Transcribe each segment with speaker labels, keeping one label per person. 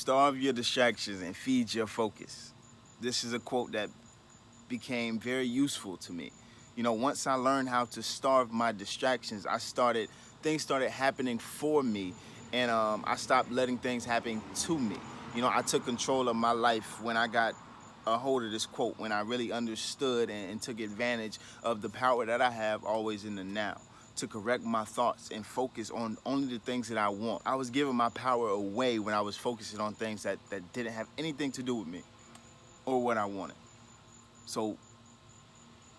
Speaker 1: Starve your distractions and feed your focus. This is a quote that became very useful to me. Once I learned how to starve my distractions, things started happening for me, and I stopped letting things happen to me. I took control of my life when I got a hold of this quote, when I really understood and took advantage of the power that I have always in the now to correct my thoughts and focus on only the things that I want. I was giving my power away when I was focusing on things that didn't have anything to do with me or what I wanted. So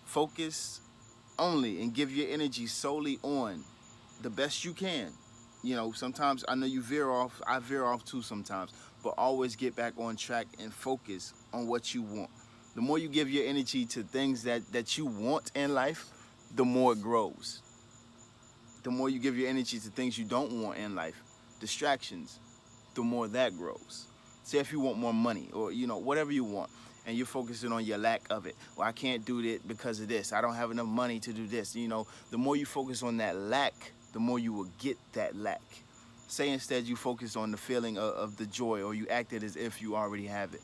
Speaker 1: focus only and give your energy solely on the best you can. Sometimes I know you veer off, I veer off too sometimes, but always get back on track and focus on what you want. The more you give your energy to things that you want in life, the more it grows. The more you give your energy to things you don't want in life, distractions, the more that grows. Say if you want more money or whatever you want, and you're focusing on your lack of it. Well, I can't do it because of this. I don't have enough money to do this. The more you focus on that lack, the more you will get that lack. Say instead you focus on the feeling of the joy, or you acted as if you already have it.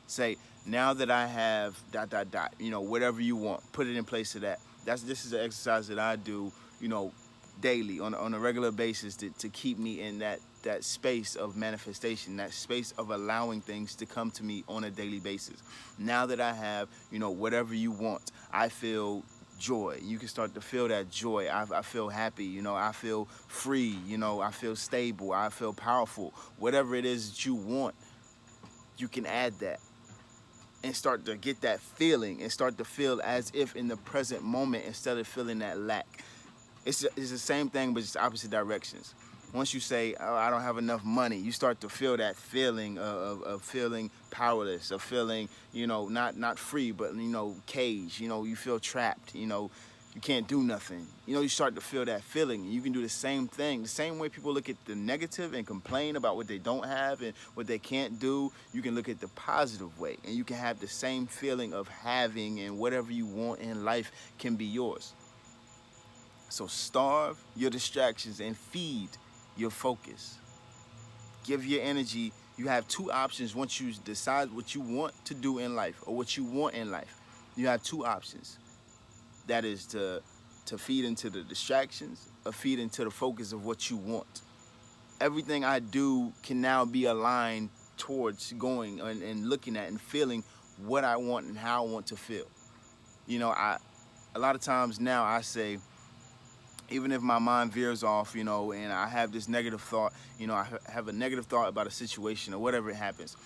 Speaker 1: Say, now that I have ... whatever you want, put it in place of that. This is an exercise that I do, daily on a regular basis to keep me in that space of manifestation, that space of allowing things to come to me on a daily basis. Now that I have, whatever you want, I feel joy. You can start to feel that joy. I feel happy, I feel free, I feel stable, I feel powerful. Whatever it is that you want, you can add that and start to get that feeling and start to feel as if in the present moment instead of feeling that lack. It's the same thing, but just opposite directions. Once you say, oh, I don't have enough money, you start to feel that feeling of feeling powerless, of feeling, not free, but, caged. You feel trapped, you can't do nothing. You start to feel that feeling. You can do the same thing. The same way people look at the negative and complain about what they don't have and what they can't do, you can look at the positive way. And you can have the same feeling of having, and whatever you want in life can be yours. So starve your distractions and feed your focus. Give your energy. You have two options once you decide what you want to do in life or what you want in life. You have two options. That is to feed into the distractions or feed into the focus of what you want. Everything I do can now be aligned towards going and looking at and feeling what I want and how I want to feel. A lot of times now I say, even if my mind veers off, and I have this negative thought, I have a negative thought about a situation or whatever it happens,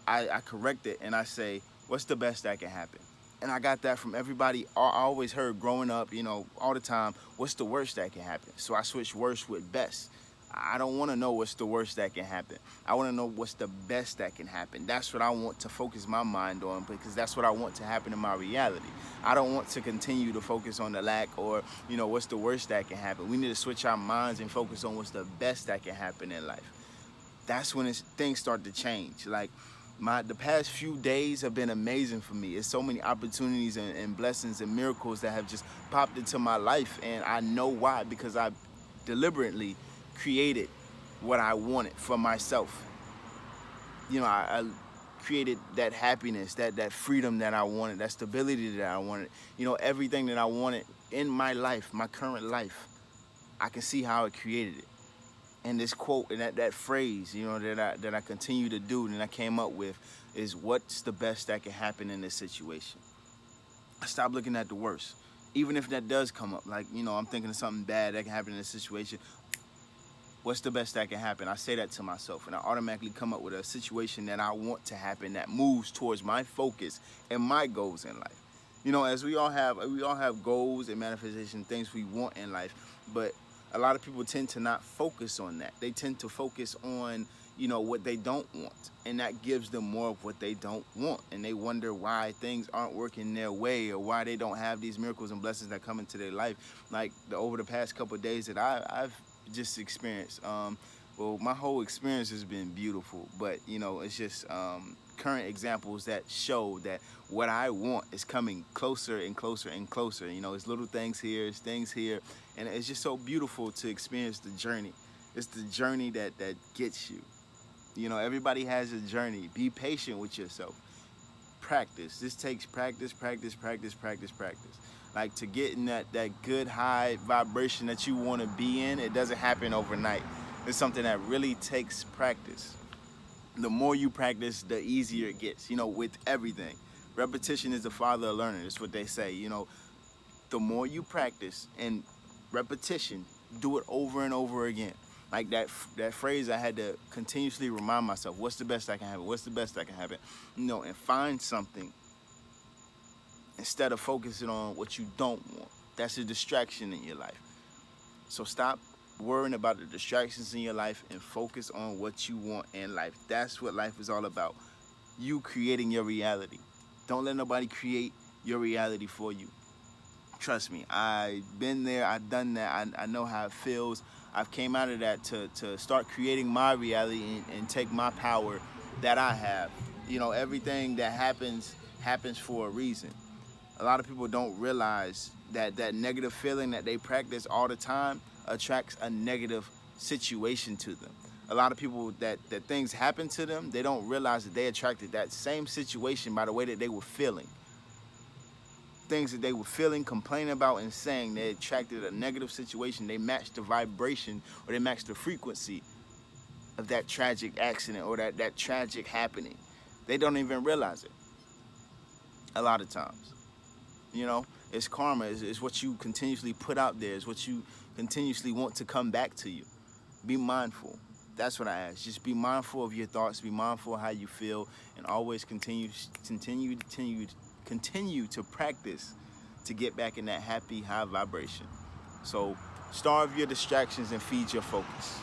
Speaker 1: I correct it and I say, what's the best that can happen? And I got that from everybody. I always heard growing up, all the time, what's the worst that can happen? So I switched worst with best. I don't want to know what's the worst that can happen. I want to know what's the best that can happen. That's what I want to focus my mind on, because that's what I want to happen in my reality. I don't want to continue to focus on the lack or, what's the worst that can happen. We need to switch our minds and focus on what's the best that can happen in life. That's when things start to change. Like, the past few days have been amazing for me. It's so many opportunities and blessings and miracles that have just popped into my life, and I know why, because I deliberately created what I wanted for myself. I created that happiness, that freedom that I wanted, that stability that I wanted. Everything that I wanted in my life, my current life, I can see how it created it. And this quote and that phrase, that I continue to do and I came up with is, what's the best that can happen in this situation? I stop looking at the worst. Even if that does come up, like, I'm thinking of something bad that can happen in this situation, what's the best that can happen? I say that to myself, and I automatically come up with a situation that I want to happen that moves towards my focus and my goals in life. As we all have goals and manifestation, things we want in life, but a lot of people tend to not focus on that. They tend to focus on, what they don't want, and that gives them more of what they don't want, and they wonder why things aren't working their way or why they don't have these miracles and blessings that come into their life. Like over the past couple of days that I've just experienced. Well, my whole experience has been beautiful, but it's just current examples that show that what I want is coming closer and closer and closer. It's little things here, it's things here, and it's just so beautiful to experience the journey. It's the journey that gets you. You know, everybody has a journey. Be patient with yourself. Practice. This takes practice, practice, practice, practice, practice. Like to get in that good high vibration that you want to be in, it doesn't happen overnight. It's something that really takes practice. The more you practice, the easier it gets, you know, with everything. Repetition is the father of learning. That's what they say. You know, the more you practice and repetition, do it over and over again. Like that phrase, I had to continuously remind myself, what's the best that can happen? What's the best that can happen? You know, and find something instead of focusing on what you don't want. That's a distraction in your life. So stop worrying about the distractions in your life and focus on what you want in life. That's what life is all about. You creating your reality. Don't let nobody create your reality for you. Trust me, I've been there, I've done that, I know how it feels. I've came out of that to start creating my reality and take my power that I have. You know, everything that happens for a reason. A lot of people don't realize that negative feeling that they practice all the time attracts a negative situation to them. A lot of people that things happen to them, they don't realize that they attracted that same situation by the way that they were feeling. Things that they were feeling, complaining about, and saying, they attracted a negative situation. They matched the vibration, or they matched the frequency of that tragic accident or that tragic happening. They don't even realize it a lot of times. You know, it's karma. It's what you continuously put out there. It's what you continuously want to come back to you. Be mindful. That's what I ask. Just be mindful of your thoughts. Be mindful of how you feel, and always continue to practice to get back in that happy high vibration. So starve your distractions and feed your focus.